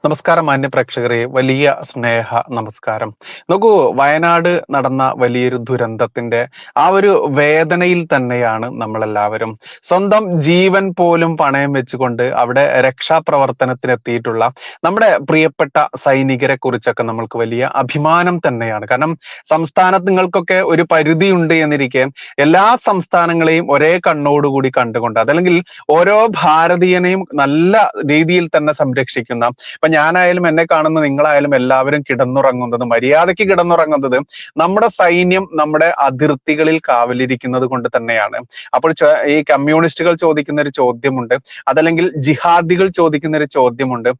നമസ്കാരം മാന്യ പ്രേക്ഷകരെ, വലിയ സ്നേഹ നമസ്കാരം. നോക്കൂ, വയനാട് നടന്ന വലിയൊരു ദുരന്തത്തിന്റെ ആ ഒരു വേദനയിൽ തന്നെയാണ് നമ്മളെല്ലാവരും. സ്വന്തം ജീവൻ പോലും പണയം വെച്ചുകൊണ്ട് അവിടെ രക്ഷാപ്രവർത്തനത്തിനെത്തിയിട്ടുള്ള നമ്മുടെ പ്രിയപ്പെട്ട സൈനികരെ കുറിച്ചൊക്കെ നമ്മൾക്ക് വലിയ അഭിമാനം തന്നെയാണ്. കാരണം സംസ്ഥാനങ്ങൾക്കൊക്കെ ഒരു പരിധിയുണ്ട് എന്നിരിക്കെ എല്ലാ സംസ്ഥാനങ്ങളെയും ഒരേ കണ്ണോടുകൂടി കണ്ടുകൊണ്ട്, അതല്ലെങ്കിൽ ഓരോ ഭാരതീയനെയും നല്ല രീതിയിൽ തന്നെ സംരക്ഷിക്കുന്ന, ഇപ്പൊ ഞാനായാലും എന്നെ കാണുന്ന നിങ്ങളായാലും എല്ലാവരും കിടന്നുറങ്ങുന്നത്, മര്യാദയ്ക്ക് കിടന്നുറങ്ങുന്നത് നമ്മുടെ സൈന്യം നമ്മുടെ അതിർത്തികളിൽ കാവലിരിക്കുന്നത് കൊണ്ട് തന്നെയാണ്. അപ്പോൾ ഈ കമ്മ്യൂണിസ്റ്റുകൾ ചോദിക്കുന്ന ഒരു ചോദ്യമുണ്ട്, അതല്ലെങ്കിൽ ജിഹാദികൾ ചോദിക്കുന്ന ഒരു ചോദ്യമുണ്ട്,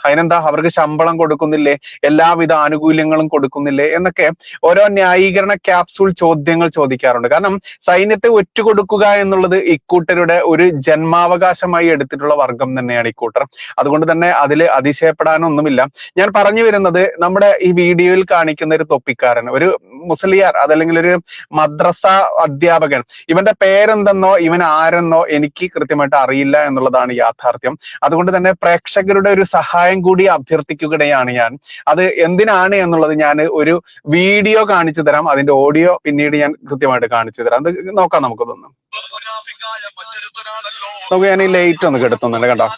അതിനെന്താ അവർക്ക് ശമ്പളം കൊടുക്കുന്നില്ലേ, എല്ലാവിധ ആനുകൂല്യങ്ങളും കൊടുക്കുന്നില്ലേ എന്നൊക്കെ ഓരോ ന്യായീകരണ ക്യാപ്സൂൾ ചോദ്യങ്ങൾ ചോദിക്കാറുണ്ട്. കാരണം സൈന്യത്തെ ഒറ്റുകൊടുക്കുക എന്നുള്ളത് ഇക്കൂട്ടരുടെ ഒരു ജന്മാവകാശമായി എടുത്തിട്ടുള്ള വർഗം തന്നെയാണ് ഇക്കൂട്ടർ. അതുകൊണ്ട് തന്നെ അതിൽ അതിശയപ്പെടാനൊന്നുമില്ല. ഞാൻ പറഞ്ഞു വരുന്നത്, നമ്മുടെ ഈ വീഡിയോയിൽ കാണിക്കുന്ന ഒരു തൊപ്പിക്കാരൻ, ഒരു മുസ്ലിയാർ, അതല്ലെങ്കിൽ ഒരു മദ്രസ അധ്യാപകൻ, ഇവന്റെ പേരെന്തെന്നോ ഇവൻ ആരെന്നോ എനിക്ക് കൃത്യമായിട്ട് അറിയില്ല എന്നുള്ളതാണ് യാഥാർത്ഥ്യം. അതുകൊണ്ട് തന്നെ പ്രേക്ഷകരുടെ ഒരു സഹായം കൂടി അഭ്യർത്ഥിക്കുകയാണ് ഞാൻ. അത് എന്തിനാണ് എന്നുള്ളത് ഞാൻ ഒരു വീഡിയോ കാണിച്ചു തരാം, അതിന്റെ ഓഡിയോ പിന്നീട് ഞാൻ കൃത്യമായിട്ട് കാണിച്ചു തരാം. അത് നോക്കാം നമുക്കതൊന്ന്. നമുക്ക് ഞാൻ ഈ ലൈറ്റ് ഒന്ന് കെടുത്തുന്നുണ്ട്, കണ്ടോ?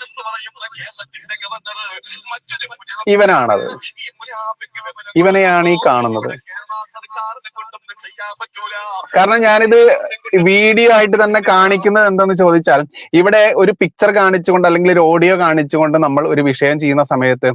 ഇവനാണത്, ഇവനെയാണ് ഈ കാണുന്നത്. കാരണം ഞാനിത് വീഡിയോ ആയിട്ട് തന്നെ കാണിക്കുന്നത് എന്താന്ന് ചോദിച്ചാൽ, ഇവിടെ ഒരു പിക്ചർ കാണിച്ചുകൊണ്ട് അല്ലെങ്കിൽ ഒരു ഓഡിയോ കാണിച്ചുകൊണ്ട് നമ്മൾ ഒരു വിഷയം ചെയ്യുന്ന സമയത്ത്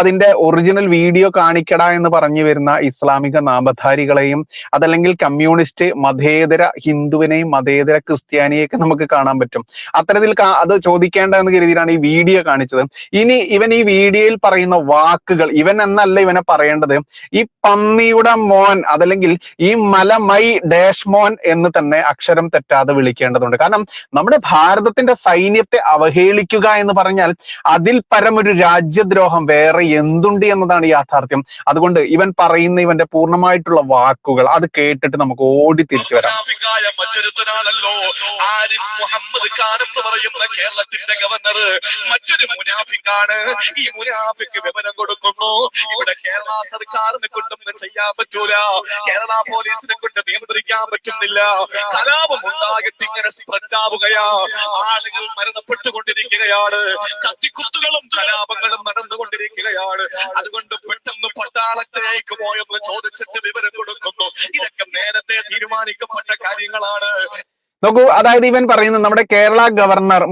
അതിന്റെ ഒറിജിനൽ വീഡിയോ കാണിക്കടാ എന്ന് പറഞ്ഞു വരുന്ന ഇസ്ലാമിക നാമധാരികളെയും, അതല്ലെങ്കിൽ കമ്മ്യൂണിസ്റ്റ് മതേതര ഹിന്ദുവിനെയും മതേതര ക്രിസ്ത്യാനിയെയൊക്കെ നമുക്ക് കാണാൻ പറ്റും. അത്തരത്തിൽ അത് ചോദിക്കേണ്ട എന്ന് കരുതിയിട്ടാണ് ഈ വീഡിയോ കാണിച്ചത്. ഇനി ഇവൻ ഈ വീഡിയോയിൽ പറയുന്ന വാക്കുകൾ, ഇവൻ എന്നല്ല ഇവനെ പറയേണ്ടത്, ഈ പന്നിയുടെ മോൻ, അതല്ലെങ്കിൽ ഈ മലമൈ ഡാഷ് മോൻ എന്ന് തന്നെ അക്ഷരം തെറ്റാതെ വിളിക്കേണ്ടതുണ്ട്. കാരണം നമ്മുടെ ഭാരതത്തിന്റെ സൈന്യത്തെ അവഹേളിക്കുക എന്ന് പറഞ്ഞാൽ അതിൽ പരം ഒരു രാജ്യദ്രോഹം വേറെ എന്തുണ്ട് എന്നതാണ് യാഥാർത്ഥ്യം. അതുകൊണ്ട് ഇവൻ പറയുന്ന ഇവന്റെ പൂർണ്ണമായിട്ടുള്ള വാക്കുകൾ അത് കേട്ടിട്ട് നമുക്ക് ഓടി തിരിച്ചു വരാം. മറ്റൊരുത്തനാണല്ലോ ആരിഫ് മുഹമ്മദ് ഖാൻ എന്ന് പറയുന്ന കേരളത്തിന്റെ ഗവർണർ. മറ്റൊരു മുനാഫിക്കാണ്. ഈ മുനാഫിക്ക് വിവരം കൊടുക്കുന്നു, ഇവിടെ കേരള സർക്കാരിനെ കൊണ്ടൊന്നും ചെയ്യാൻ പറ്റൂല, കേരള പോലീസിനെ കൊണ്ട് നിയന്ത്രിക്കാൻ പറ്റുന്നില്ല, കലാപം ഉണ്ടായിട്ട് ഇങ്ങനെ പ്രഖ്യാപുകയാ, ആളുകൾ മരണപ്പെട്ടുകൊണ്ടിരിക്കുകയാണ്, കത്തിക്കുത്തുകളും കലാപങ്ങളും നടന്നുകൊണ്ടിരിക്കുകയാണ്. അതുകൊണ്ട് പെട്ടെന്ന് പട്ടാളത്തിലേക്ക് പോയെന്ന് ചോദിച്ചിട്ട് വിവരം കൊടുക്കുന്നു. ഇതൊക്കെ നേരത്തെ തീരുമാനിക്കപ്പെട്ട കാര്യങ്ങളാണ്. നോക്കൂ, അതായത് ഇവൻ പറയുന്നത് നമ്മുടെ കേരള ഗവർണർ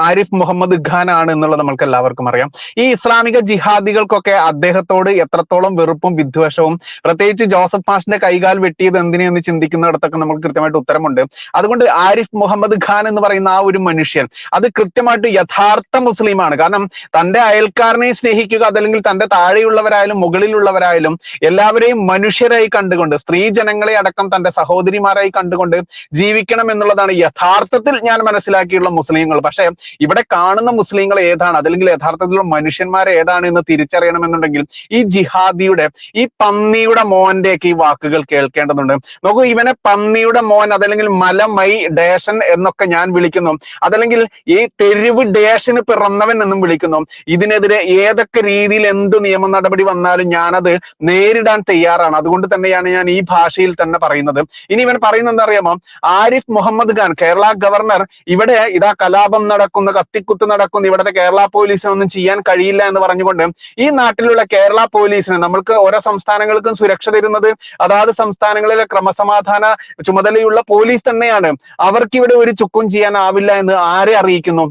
ആരിഫ് മുഹമ്മദ് ഖാൻ ആണ് എന്നുള്ളത് നമ്മൾക്ക് എല്ലാവർക്കും അറിയാം. ഈ ഇസ്ലാമിക ജിഹാദികൾക്കൊക്കെ അദ്ദേഹത്തോട് എത്രത്തോളം വെറുപ്പും വിദ്വേഷവും, പ്രത്യേകിച്ച് ജോസഫ് മാഷിന്റെ കൈകാൽ വെട്ടിയത് എന്തിനെന്ന് ചിന്തിക്കുന്നിടത്തൊക്കെ നമുക്ക് കൃത്യമായിട്ട് ഉത്തരമുണ്ട്. അതുകൊണ്ട് ആരിഫ് മുഹമ്മദ് ഖാൻ എന്ന് പറയുന്ന ആ ഒരു മനുഷ്യൻ അത് കൃത്യമായിട്ട് യഥാർത്ഥ മുസ്ലിമാണ്. കാരണം തന്റെ അയൽക്കാരനെ സ്നേഹിക്കുക, അതല്ലെങ്കിൽ തന്റെ താഴെയുള്ളവരായാലും മുകളിലുള്ളവരായാലും എല്ലാവരെയും മനുഷ്യരായി കണ്ടുകൊണ്ട്, സ്ത്രീ ജനങ്ങളെ അടക്കം തന്റെ സഹോദരിമാരായി കണ്ടുകൊണ്ട് ജീവിക്കണം എന്നുള്ളതാണ് യഥാർത്ഥത്തിൽ ഞാൻ മനസ്സിലാക്കിയുള്ള മുസ്ലിങ്ങൾ. പക്ഷെ ഇവിടെ കാണുന്ന മുസ്ലിങ്ങൾ ഏതാണ്, അതല്ലെങ്കിൽ യഥാർത്ഥത്തിലുള്ള മനുഷ്യന്മാരെ ഏതാണ് എന്ന് തിരിച്ചറിയണമെന്നുണ്ടെങ്കിൽ ഈ ജിഹാദിയുടെ, ഈ പന്നിയുടെ മോന്റെയൊക്കെ ഈ വാക്കുകൾ കേൾക്കേണ്ടതുണ്ട്. നോക്കൂ, ഇവനെ പന്നിയുടെ മോൻ, അതല്ലെങ്കിൽ മലമൈ ഡേഷൻ എന്നൊക്കെ ഞാൻ വിളിക്കുന്നു, അതല്ലെങ്കിൽ ഈ തെരുവ് ഡേഷന് പിറന്നവൻ എന്നും വിളിക്കുന്നു. ഇതിനെതിരെ ഏതൊക്കെ രീതിയിൽ എന്ത് നിയമ നടപടി വന്നാലും ഞാനത് നേരിടാൻ തയ്യാറാണ്. അതുകൊണ്ട് തന്നെയാണ് ഞാൻ ഈ ഭാഷയിൽ തന്നെ പറയുന്നത്. ഇനി ഇവൻ പറയുന്നത് എന്താ അറിയാമോ? ആരിഫ് മുഹമ്മദ് ഖാൻ, കേരള ഗവർണർ, ഇവിടെ ഇതാ കലാപം നടക്കുന്നു, കത്തിക്കുത്ത് നടക്കുന്നു, ഇവിടുത്തെ കേരള പോലീസിനൊന്നും ചെയ്യാൻ കഴിയില്ല എന്ന് പറഞ്ഞുകൊണ്ട് ഈ നാട്ടിലുള്ള കേരള പോലീസിന്, നമ്മൾക്ക് ഓരോ സംസ്ഥാനങ്ങൾക്കും സുരക്ഷ തരുന്നത് അതാത് സംസ്ഥാനങ്ങളിലെ ക്രമസമാധാന ചുമതലയുള്ള പോലീസ് തന്നെയാണ്. അവർക്കിവിടെ ഒരു ചുക്കും ചെയ്യാനാവില്ല എന്ന് ആരെ അറിയിക്കുന്നു?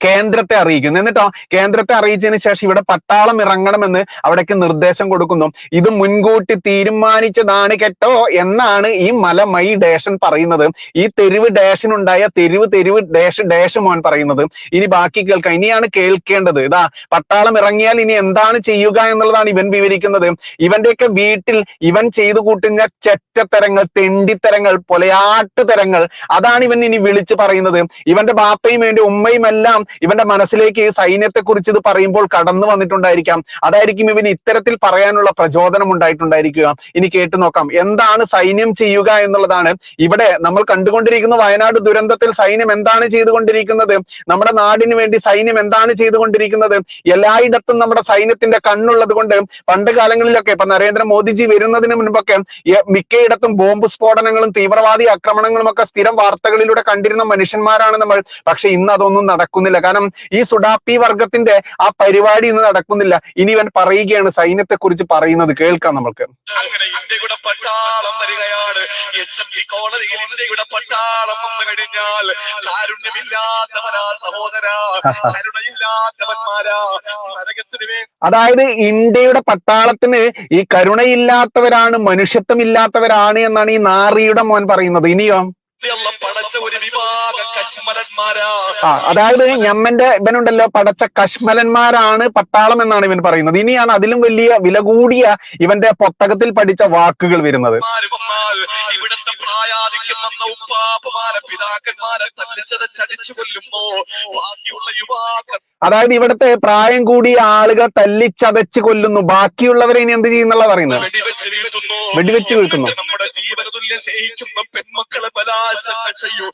കേന്ദ്രത്തെ അറിയിക്കുന്നു. എന്നിട്ടോ കേന്ദ്രത്തെ അറിയിച്ചതിന് ശേഷം ഇവിടെ പട്ടാളം ഇറങ്ങണമെന്ന് അവിടേക്ക് നിർദ്ദേശം കൊടുക്കുന്നു. ഇത് മുൻകൂട്ടി തീരുമാനിച്ചതാണ് കേട്ടോ എന്നാണ് ഈ മലമൈ ഡേഷൻ പറയുന്നത്. ഈ തെരുവ് ഡേഷനുണ്ടായ തെരുവ് ഡേഷ് മോൻ പറയുന്നത്. ഇനി ബാക്കി കേൾക്കാം. ഇനിയാണ് കേൾക്കേണ്ടത്. ഇതാ പട്ടാളം ഇറങ്ങിയാൽ ഇനി എന്താണ് ചെയ്യുക എന്നുള്ളതാണ് ഇവൻ വിവരിക്കുന്നത്. ഇവന്റെയൊക്കെ വീട്ടിൽ ഇവൻ ചെയ്തു കൂട്ടുന്ന ചെറ്റത്തരങ്ങൾ, തെണ്ടിത്തരങ്ങൾ, പൊലയാട്ട് തരങ്ങൾ, അതാണ് ഇവൻ ഇനി വിളിച്ചു പറയുന്നത്. ഇവന്റെ ബാപ്പയും ഇവന്റെ ഉമ്മയും എല്ലാം ഇവന്റെ മനസ്സിലേക്ക് സൈന്യത്തെ കുറിച്ച് ഇത് പറയുമ്പോൾ കടന്നു വന്നിട്ടുണ്ടായിരിക്കാം. അതായിരിക്കും ഇവന് ഇത്തരത്തിൽ പറയാനുള്ള പ്രചോദനം ഉണ്ടായിട്ടുണ്ടായിരിക്കുക. ഇനി കേട്ടു നോക്കാം, എന്താണ് സൈന്യം ചെയ്യുക എന്നുള്ളതാണ്. ഇവിടെ നമ്മൾ കണ്ടുകൊണ്ടിരിക്കുന്ന വയനാട് ദുരന്തത്തിൽ സൈന്യം എന്താണ് ചെയ്തുകൊണ്ടിരിക്കുന്നത്? നമ്മുടെ നാടിന് വേണ്ടി സൈന്യം എന്താണ് ചെയ്തുകൊണ്ടിരിക്കുന്നത്? എല്ലായിടത്തും നമ്മുടെ സൈന്യത്തിന്റെ കണ്ണുള്ളത് കൊണ്ട് പണ്ട് കാലങ്ങളിലൊക്കെ, ഇപ്പൊ നരേന്ദ്രമോദിജി വരുന്നതിന് മുൻപൊക്കെ മിക്കയിടത്തും ബോംബ് സ്ഫോടനങ്ങളും തീവ്രവാദി ആക്രമണങ്ങളും ഒക്കെ സ്ഥിരം വാർത്തകളിലൂടെ കണ്ടിരുന്ന മനുഷ്യന്മാരാണ് നമ്മൾ. പക്ഷെ ഇന്ന് അതൊന്നും നടക്കുന്നില്ല. കാരണം ഈ സുഡാപ്പി വർഗത്തിന്റെ ആ പരിപാടി ഇന്ന് നടക്കുന്നില്ല. ഇനി ഇവൻ പറയുകയാണ് സൈന്യത്തെ കുറിച്ച് പറയുന്നത്, കേൾക്കാം നമുക്ക്. അങ്ങനെ ഇന്ത്യയുടെ പട്ടാളം വരികയാണ്. HMP കോളനിയിൽ ഇന്ത്യയുടെ പട്ടാളം വന്നു കഴിഞ്ഞാൽ കാരുണ്യമില്ലാത്തവരാ സഹോദരാ, കരുണയില്ലാത്തവന്മാരാ, നരകത്തിന് വേണ്ടി. അതായത് ഇന്ത്യയുടെ പട്ടാളത്തിന് ഈ കരുണയില്ലാത്തവരാണ്, മനുഷ്യത്വമില്ലാത്തവരാണ് എന്നാണ് ഈ നാറിയുടെ മോൻ പറയുന്നത്. ഇനിയോ പടച്ച ഒരു വിഭാഗം കശ്മലന്മാരാ. അതായത് ഞമ്മന്റെ ഇവനുണ്ടല്ലോ, പടച്ച കശ്മലന്മാരാണ് പട്ടാളം എന്നാണ് ഇവൻ പറയുന്നത്. ഇനിയാണ് അതിലും വലിയ വില കൂടിയ ഇവന്റെ പുസ്തകത്തിൽ പഠിച്ച വാക്കുകൾ വരുന്നത്. ഇവിടുത്തെ പ്രായാധിക്യം വന്ന ഉപ്പാപ്പമാരെ പിതാക്കന്മാരെ തല്ലിച്ചതച്ചടിച്ചു കൊല്ലുമ്പോ ബാക്കിയുള്ള യുവാക്കൾ, അതായത് ഇവിടുത്തെ പ്രായം കൂടിയ ആളുകൾ തല്ലിച്ചതച്ച് കൊല്ലുന്നു, ബാക്കിയുള്ളവരെ ഇനി എന്ത് ചെയ്യുന്നുള്ള പറയുന്നത്? വെടിവെച്ച് വീഴ്ത്തുന്നു. നമ്മുടെ ജീവനതുല്യം സ്നേഹിക്കുന്ന പെൺമക്കളെ ബലാത്സംഗം ചെയ്യൂ.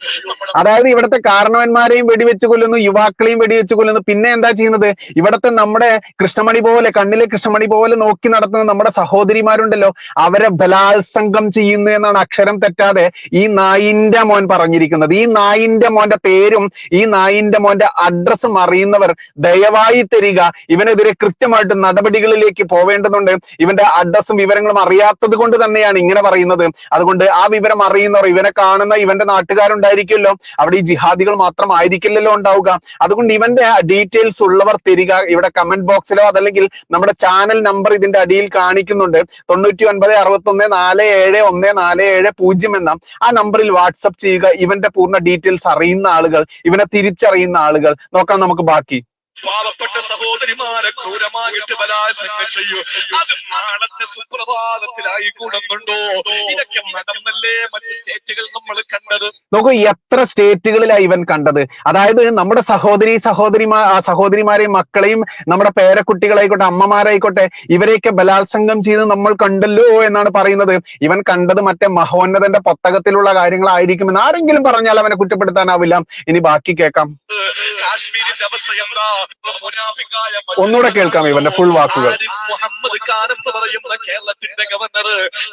അതായത് ഇവിടുത്തെ കാരണവന്മാരെയും വെടിവെച്ച് കൊല്ലുന്നു, യുവാക്കളെയും വെടിവെച്ച് കൊല്ലുന്നു. പിന്നെ എന്താ ചെയ്യുന്നത്? ഇവിടുത്തെ നമ്മുടെ കൃഷ്ണമണി പോലെ, കണ്ണിലെ കൃഷ്ണമണി പോലെ നോക്കി നടത്തുന്ന നമ്മുടെ സഹോദരിമാരുണ്ടല്ലോ, അവരെ ബലാത്സംഗം ചെയ്യുന്നു എന്നാണ് അക്ഷരം തെറ്റാതെ ഈ നായിന്റെ മോൻ പറഞ്ഞിരിക്കുന്നത്. ഈ നായിന്റെ മോന്റെ പേരും ഈ നായിന്റെ മോന്റെ അഡ്രസ്സും അറിയുന്നവർ ദയവായി തരിക. ഇവനെതിരെ കൃത്യമായിട്ട് നടപടികളിലേക്ക് പോവേണ്ടതുണ്ട്. ഇവന്റെ അഡ്രസ്സും വിവരങ്ങളും അറിയാത്തത് കൊണ്ട് തന്നെയാണ് ഇങ്ങനെ പറയുന്നത്. അതുകൊണ്ട് ആ വിവരം അറിയുന്നവർ, ഇവനെ കാണുന്ന ഇവന്റെ നാട്ടുകാരുണ്ടായിരിക്കുമല്ലോ, അവിടെ ഈ ജിഹാദികൾ മാത്രം ആയിരിക്കില്ലല്ലോ ഉണ്ടാവുക. അതുകൊണ്ട് ഇവന്റെ ഡീറ്റെയിൽസ് ഉള്ളവർ തരിക. ഇവിടെ കമന്റ് ബോക്സിലോ അതല്ലെങ്കിൽ നമ്മുടെ ചാനൽ നമ്പർ ഇതിന്റെ അടിയിൽ കാണിക്കുന്നുണ്ട്, 9961471470 എന്ന ആ നമ്പറിൽ വാട്സപ്പ് ചെയ്യുക. ഇവന്റെ പൂർണ്ണ ഡീറ്റെയിൽസ് അറിയുന്ന ആളുകൾ, ഇവനെ തിരിച്ചറിയുന്ന ആളുകൾ. നോക്കാം നമുക്ക് ബാക്കി. പാവപ്പെട്ട സഹോദരിമാരെ ക്രൂരമായിട്ട് ബലാത്സംഗം ചെയ്യൂ. അത് നാളത്തെ സുപ്രഭാതത്തിലായി കൂടുന്നുണ്ടോ? ഇതൊക്കെ നടന്നല്ലേ മറ്റ് സ്റ്റേറ്റുകൾ നമ്മൾ കണ്ടത്? നോക്കൂ, എത്ര സ്റ്റേറ്റുകളിലാണ് ഇവൻ കണ്ടത്. അതായത് നമ്മുടെ സഹോദരിമാരെയും മക്കളെയും നമ്മുടെ പേരക്കുട്ടികളായിക്കോട്ടെ, അമ്മമാരായിക്കോട്ടെ, ഇവരെയൊക്കെ ബലാത്സംഗം ചെയ്ത് നമ്മൾ കണ്ടല്ലോ എന്നാണ് പറയുന്നത്. ഇവൻ കണ്ടത് മറ്റേ മഹോന്നതന്റെ പുസ്തകത്തിലുള്ള കാര്യങ്ങളായിരിക്കുമെന്ന് ആരെങ്കിലും പറഞ്ഞാൽ അവനെ കുറ്റപ്പെടുത്താനാവില്ല. ഇനി ബാക്കി കേൾക്കാം. കാശ്മീരിന്റെ അവസ്ഥ എന്താ? ഒന്നുകൂടെ കേൾക്കാം ഇവന്റെ ഫുൾ വാക്കുകൾ. മുഹമ്മദ് ഖാൻ എന്ന് പറയുന്ന കേരളത്തിന്റെ ഗവർണർ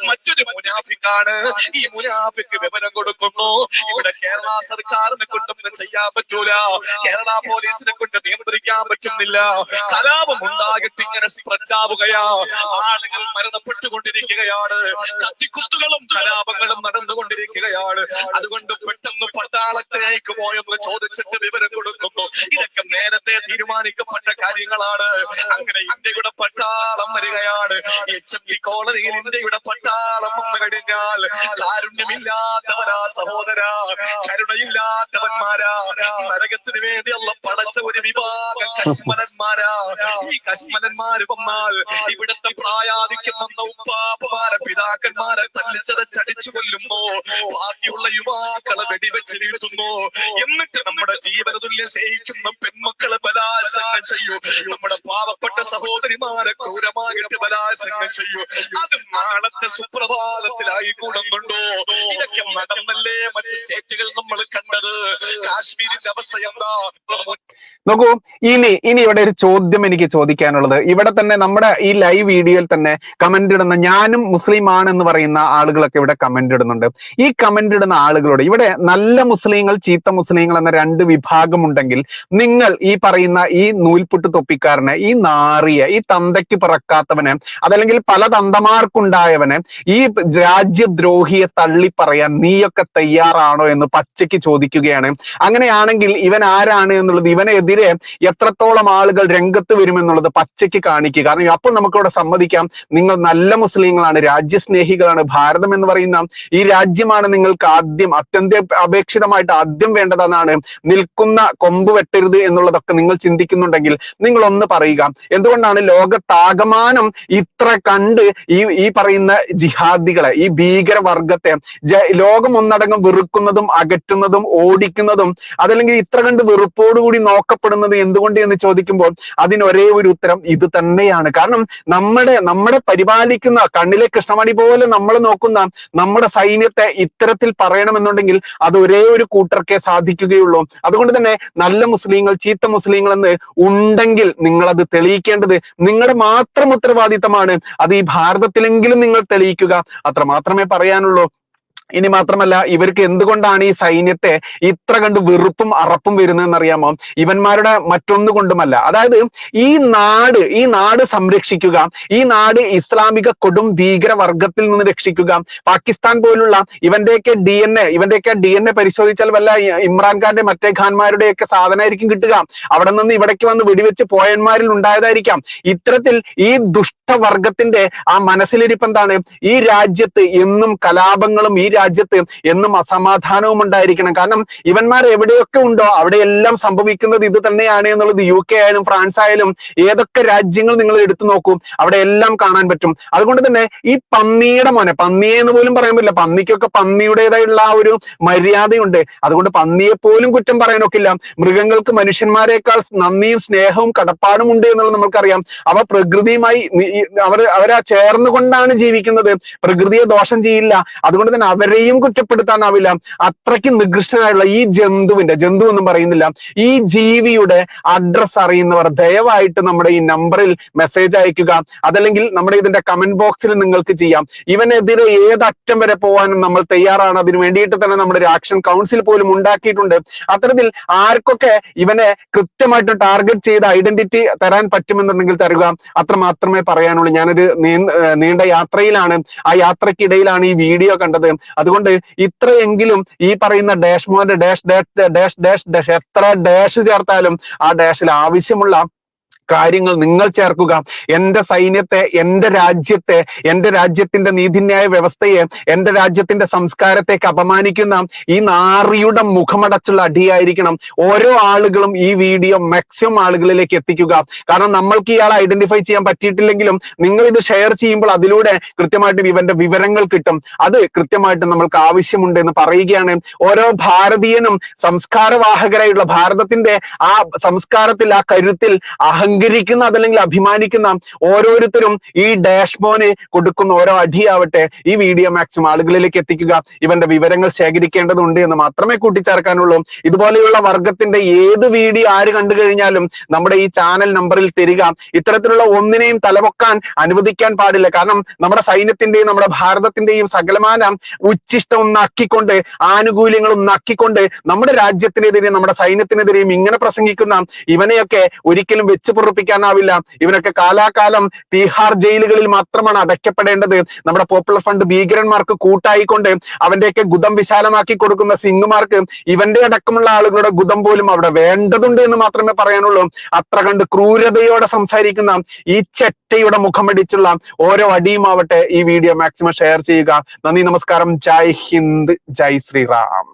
മറ്റൊരു മുനാഫിക്കാണ്. ഈ മുനാഫിക്ക് വിവരം കൊടുക്കുന്നു. ഇവിടെ കേരള സർക്കാരിനെ കൊണ്ടൊന്നും ചെയ്യാൻ പറ്റൂല, കേരള പോലീസിനെ കൊണ്ട് നിയന്ത്രിക്കാൻ പറ്റുന്നില്ല. കലാപം ഉണ്ടായിട്ട് ഇങ്ങനെ പ്രഖ്യാപുകയാ, ആളുകൾ മരണപ്പെട്ടുകൊണ്ടിരിക്കുകയാണ്, കത്തിക്കുത്തുകളും കലാപങ്ങളും നടന്നുകൊണ്ടിരിക്കുകയാണ്. അതുകൊണ്ട് പെട്ടെന്ന് പട്ടാളത്തെ അയക്കുമോ എന്ന് ചോദിച്ചിട്ട് വിവരം കൊടുക്കുന്നു. ഇതൊക്കെ നേരത്തെ തീരുമാനിക്കപ്പെട്ട കാര്യങ്ങളാണ്. അങ്ങനെ ഇന്ത്യയുടെ പട്ടാളം വരികയാണ്. HMP കോളനിയിൽ ഇന്ത്യയുടെ പട്ടാളം വന്നു കഴിഞ്ഞാൽ കാരുണ്യമില്ലാത്തവരാ സഹോദരാ, കരുണയില്ലാത്തവന്മാരാ, നരകത്തിന് വേണ്ടിയുള്ള പടച്ച ഒരു വിഭാഗം കശ്മലന്മാരാ. ഈ കശ്മലന്മാര് വന്നാൽ ഇവിടുത്തെ പ്രായാധിക്യം വന്ന ഉപ്പാപ്പമാരെ പിതാക്കന്മാരെ തല്ലിച്ചതച്ചടിച്ചു കൊല്ലുമ്പോ ബാക്കിയുള്ള യുവാക്കളെ വെടിവെച്ച് വീഴ്ത്തുന്നു. എന്നിട്ട് നമ്മുടെ ജീവനതുല്യം സ്നേഹിക്കുന്ന പെൺമക്കളെ ബലാത്സംഗം ചെയ്യൂ. നമ്മുടെ പാവപ്പെട്ട സഹോദരിമാരെ ക്രൂരമായിട്ട് ബലാത്സംഗം ചെയ്യൂ. അത് നാളത്തെ സുപ്രഭാതത്തിലായി കൂടുന്നുണ്ടോ? ഇതൊക്കെ നടന്നല്ലേ മറ്റ് സ്റ്റേറ്റുകൾ നമ്മൾ കണ്ടത്? കാശ്മീരിന്റെ അവസ്ഥ എന്താ? നോക്കൂ, ഇനി ഇവിടെ ഒരു ചോദ്യം എനിക്ക് ചോദിക്കാനുള്ളത്, ഇവിടെ തന്നെ നമ്മുടെ ഈ ലൈവ് വീഡിയോയിൽ തന്നെ കമന്റ് ഇടുന്ന, ഞാനും മുസ്ലിം ആണെന്ന് പറയുന്ന ആളുകളൊക്കെ ഇവിടെ കമന്റ് ഇടുന്നുണ്ട്. ഈ കമന്റ് ഇടുന്ന ആളുകളോട്, ഇവിടെ നല്ല മുസ്ലിങ്ങൾ ചീത്ത മുസ്ലിങ്ങൾ എന്ന രണ്ട് വിഭാഗമുണ്ടെങ്കിൽ നിങ്ങൾ ഈ പറയുന്ന ഈ നൂൽപുട്ട് തൊപ്പിക്കാരനെ, ഈ നാറിയെ, ഈ തന്തയ്ക്ക് പിറക്കാത്തവനെ, അതല്ലെങ്കിൽ പല തന്തമാർക്കുണ്ടായവനെ, ഈ രാജ്യദ്രോഹിയെ തള്ളി പറയാൻ നീയൊക്കെ തയ്യാറാണോ എന്ന് പച്ചയ്ക്ക് ചോദിക്കുകയാണ്. അങ്ങനെയാണെങ്കിൽ ഇവൻ ആരാണ് എന്നുള്ളത്, ഇവനെതിരെ എത്രത്തോളം ആളുകൾ രംഗത്ത് വരുമെന്നുള്ളത് പച്ചയ്ക്ക് കാണിക്കുക. കാരണം അപ്പോൾ നമുക്കിവിടെ സമ്മതിക്കാം, നിങ്ങൾ നല്ല മുസ്ലിങ്ങളാണ്, രാജ്യസ്നേഹികളാണ്, ഭാരതം എന്ന് പറയുന്ന ഈ രാജ്യമാണ് നിങ്ങൾക്ക് അപേക്ഷിതമായിട്ട് ആദ്യം വേണ്ടതെന്നാണ്, നിൽക്കുന്ന കൊമ്പ് വെട്ടരുത് എന്നുള്ളതൊക്കെ നിങ്ങൾ ചിന്തിക്കുന്നുണ്ടെങ്കിൽ നിങ്ങൾ ഒന്ന് പറയുക. എന്തുകൊണ്ടാണ് ലോകത്താകമാനം അവസാനം ഇത്ര കണ്ട് ഈ പറയുന്ന ജിഹാദികളെ, ഈ ഭീകരവർഗത്തെ ലോകം ഒന്നടങ്കം വെറുക്കുന്നതും അകറ്റുന്നതും ഓടിക്കുന്നതും അതല്ലെങ്കിൽ ഇത്ര കണ്ട് വെറുപ്പോടുകൂടി നോക്കപ്പെടുന്നത് എന്തുകൊണ്ട് എന്ന് ചോദിക്കുമ്പോൾ അതിനൊരേ ഒരു ഉത്തരം ഇത് തന്നെയാണ്. കാരണം നമ്മുടെ പരിപാലിക്കുന്ന കണ്ണിലെ കൃഷ്ണമണി പോലെ നമ്മൾ നോക്കുന്ന നമ്മുടെ സൈന്യത്തെ ഇത്തരത്തിൽ പറയണമെന്നുണ്ടെങ്കിൽ അത് ഒരേ ഒരു കൂട്ടർക്കേ സാധിക്കുകയുള്ളൂ. അതുകൊണ്ട് തന്നെ നല്ല മുസ്ലിങ്ങൾ ചീത്ത മുസ്ലിങ്ങൾ എന്ന് ഉണ്ടെങ്കിൽ നിങ്ങൾ അത് തെളിയിക്കേണ്ടത് നിങ്ങളുടെ മാത്രം ഉത്തരവാദിത്തമാണ്. അത് ഈ ഭാരതത്തിലെങ്കിലും നിങ്ങൾ തെളിയിക്കുക, അത്ര മാത്രമേ പറയാനുള്ളൂ. ഇനി മാത്രമല്ല, ഇവർക്ക് എന്തുകൊണ്ടാണ് ഈ സൈന്യത്തെ ഇത്ര കണ്ട് വെറുപ്പും അറപ്പും വരുന്നതെന്ന് അറിയാമോ? ഇവന്മാരുടെ മറ്റൊന്നുകൊണ്ടുമല്ല. അതായത് ഈ നാട് സംരക്ഷിക്കുക, ഈ നാട് ഇസ്ലാമിക കൊടും ഭീകരവർഗത്തിൽ നിന്ന് രക്ഷിക്കുക. പാകിസ്ഥാൻ പോലുള്ള ഇവന്റെയൊക്കെ DNA പരിശോധിച്ചാൽ വല്ല ഇമ്രാൻഖാന്റെ മറ്റേ ഖാൻമാരുടെയൊക്കെ സാധനമായിരിക്കും കിട്ടുക. അവിടെ നിന്ന് ഇവിടേക്ക് വന്ന് വെടിവെച്ച് പോയന്മാരിൽ ഉണ്ടായതായിരിക്കാം. ഇത്തരത്തിൽ ഈ ദുഷ്ടവർഗത്തിന്റെ ആ മനസ്സിലിരിപ്പ് എന്താണ്? ഈ രാജ്യത്ത് എന്നും കലാപങ്ങളും, ഈ രാജ്യത്ത് എന്നും അസമാധാനവും ഉണ്ടായിരിക്കണം. കാരണം ഇവന്മാർ എവിടെയൊക്കെ ഉണ്ടോ അവിടെയെല്ലാം സംഭവിക്കുന്നത് ഇത് തന്നെയാണ് എന്നുള്ളത് UK ആയാലും ഫ്രാൻസ് ആയാലും ഏതൊക്കെ രാജ്യങ്ങൾ നിങ്ങൾ എടുത്തു നോക്കൂ, അവിടെ എല്ലാം കാണാൻ പറ്റും. അതുകൊണ്ട് തന്നെ ഈ പന്നിയുടെ മോനെ, പന്നിയെ എന്ന് പോലും പറയാൻ പറ്റില്ല, പന്നിക്കൊക്കെ പന്നിയുടേതായുള്ള ആ ഒരു മര്യാദയുണ്ട്. അതുകൊണ്ട് പന്നിയെ പോലും കുറ്റം പറയാനൊക്കില്ല. മൃഗങ്ങൾക്ക് മനുഷ്യന്മാരെക്കാൾ നന്ദിയും സ്നേഹവും കടപ്പാടും ഉണ്ട് എന്നുള്ളത് നമുക്കറിയാം. അവ പ്രകൃതിയുമായി അവരാ ചേർന്നുകൊണ്ടാണ് ജീവിക്കുന്നത്, പ്രകൃതിയെ ദോഷം ചെയ്യില്ല. അതുകൊണ്ട് തന്നെ അവരെയും കുറ്റപ്പെടുത്താനാവില്ല. അത്രയ്ക്ക് നികൃഷ്ടനായുള്ള ഈ ജന്തു ഒന്നും പറയുന്നില്ല, ഈ ജീവിയുടെ അഡ്രസ് അറിയുന്നവർ ദയവായിട്ട് നമ്മുടെ ഈ നമ്പറിൽ മെസ്സേജ് അയക്കുക. അതല്ലെങ്കിൽ നമ്മുടെ ഇതിന്റെ കമന്റ് ബോക്സിൽ നിങ്ങൾക്ക് ചെയ്യാം. ഇവനെതിരെ ഏതറ്റം വരെ പോകാനും നമ്മൾ തയ്യാറാണ്. അതിന് വേണ്ടിയിട്ട് തന്നെ നമ്മുടെ ഒരു ആക്ഷൻ കൗൺസിൽ പോലും ഉണ്ടാക്കിയിട്ടുണ്ട്. അത്തരത്തിൽ ആർക്കൊക്കെ ഇവനെ കൃത്യമായിട്ട് ടാർഗറ്റ് ചെയ്ത് ഐഡന്റിറ്റി തരാൻ പറ്റുമെന്നുണ്ടെങ്കിൽ തരുക, അത്ര മാത്രമേ പറയാനുള്ളൂ. ഞാനൊരു നീണ്ട യാത്രയിലാണ്, ആ യാത്രക്കിടയിലാണ് ഈ വീഡിയോ കണ്ടത്. അതുകൊണ്ട് ഇത്രയെങ്കിലും ഈ പറയുന്ന ഡാഷ്മോന്റെ ഡാഷ് എത്ര ഡാഷ് ചേർത്താലും ആ ഡാഷിൽ ആവശ്യമുള്ള കാര്യങ്ങൾ നിങ്ങൾ ചേർക്കുക. എന്റെ സൈന്യത്തെ, എന്റെ രാജ്യത്തെ, എന്റെ രാജ്യത്തിന്റെ നീതിന്യായ വ്യവസ്ഥയെ, എന്റെ രാജ്യത്തിന്റെ സംസ്കാരത്തേക്ക് അപമാനിക്കുന്ന ഈ നാറിയുടെ മുഖമടച്ചുള്ള അടിയായിരിക്കണം ഓരോ ആളുകളും ഈ വീഡിയോ മാക്സിമം ആളുകളിലേക്ക് എത്തിക്കുക. കാരണം നമ്മൾക്ക് ഇയാളെ ഐഡന്റിഫൈ ചെയ്യാൻ പറ്റിയിട്ടില്ലെങ്കിലും നിങ്ങൾ ഇത് ഷെയർ ചെയ്യുമ്പോൾ അതിലൂടെ കൃത്യമായിട്ട് ഇവന്റെ വിവരങ്ങൾ കിട്ടും. അത് കൃത്യമായിട്ട് നമ്മൾക്ക് ആവശ്യമുണ്ട് എന്ന് പറയുകയാണ്. ഓരോ ഭാരതീയനും സംസ്കാരവാഹകരായിട്ടുള്ള ഭാരതത്തിന്റെ ആ സംസ്കാരത്തിൽ, ആ കരുത്തിൽ അഹങ്കരിക്കുന്ന അതല്ലെങ്കിൽ അഭിമാനിക്കുന്ന ഓരോരുത്തരും ഈ ഡാഷ്മോന് കൊടുക്കുന്ന ഓരോ അടിയാവട്ടെ ഈ വീഡിയോ മാക്സിമം ആളുകളിലേക്ക് എത്തിക്കുക. ഇവന്റെ വിവരങ്ങൾ ശേഖരിക്കേണ്ടതുണ്ട് എന്ന് മാത്രമേ കൂട്ടിച്ചേർക്കാനുള്ളൂ. ഇതുപോലെയുള്ള വർഗത്തിന്റെ ഏത് വീഡിയോ ആര് കണ്ടു കഴിഞ്ഞാലും നമ്മുടെ ഈ ചാനൽ നമ്പറിൽ തരിക. ഇത്തരത്തിലുള്ള ഒന്നിനെയും തലപൊക്കാൻ അനുവദിക്കാൻ പാടില്ല. കാരണം നമ്മുടെ സൈന്യത്തിന്റെയും നമ്മുടെ ഭാരതത്തിന്റെയും സകലമാന ഉച്ചിഷ്ടവും നക്കിക്കൊണ്ട്, ആനുകൂല്യങ്ങളും നക്കിക്കൊണ്ട് നമ്മുടെ രാജ്യത്തിനെതിരെയും നമ്മുടെ സൈന്യത്തിനെതിരെയും ഇങ്ങനെ പ്രസംഗിക്കുന്ന ഇവനെയൊക്കെ ഒരിക്കലും വെച്ച് പൊറുപ്പിക്കാനാവില്ല. ഇവനൊക്കെ കാലാകാലം തീഹാർ ജയിലുകളിൽ മാത്രമാണ് അടയ്ക്കപ്പെടേണ്ടത്. നമ്മുടെ പോപ്പുലർ ഫ്രണ്ട് ഭീകരന്മാർക്ക് കൂട്ടായിക്കൊണ്ട് അവന്റെയൊക്കെ ഗുദം വിശാലമാക്കി കൊടുക്കുന്ന സിംഗുമാർക്ക് ഇവന്റെ അടക്കമുള്ള ആളുകളുടെ ഗുദം പോലും അവിടെ വേണ്ടതുണ്ട് എന്ന് മാത്രമേ പറയാനുള്ളൂ. അത്ര കണ്ട് ക്രൂരതയോടെ സംസാരിക്കുന്ന ഈ ചെറ്റയുടെ മുഖമടിച്ചുള്ള ഓരോ അടിയുമാവട്ടെ ഈ വീഡിയോ മാക്സിമം ഷെയർ ചെയ്യുക. നന്ദി, നമസ്കാരം, ജയ് ഹിന്ദ്, ജയ് ശ്രീറാം.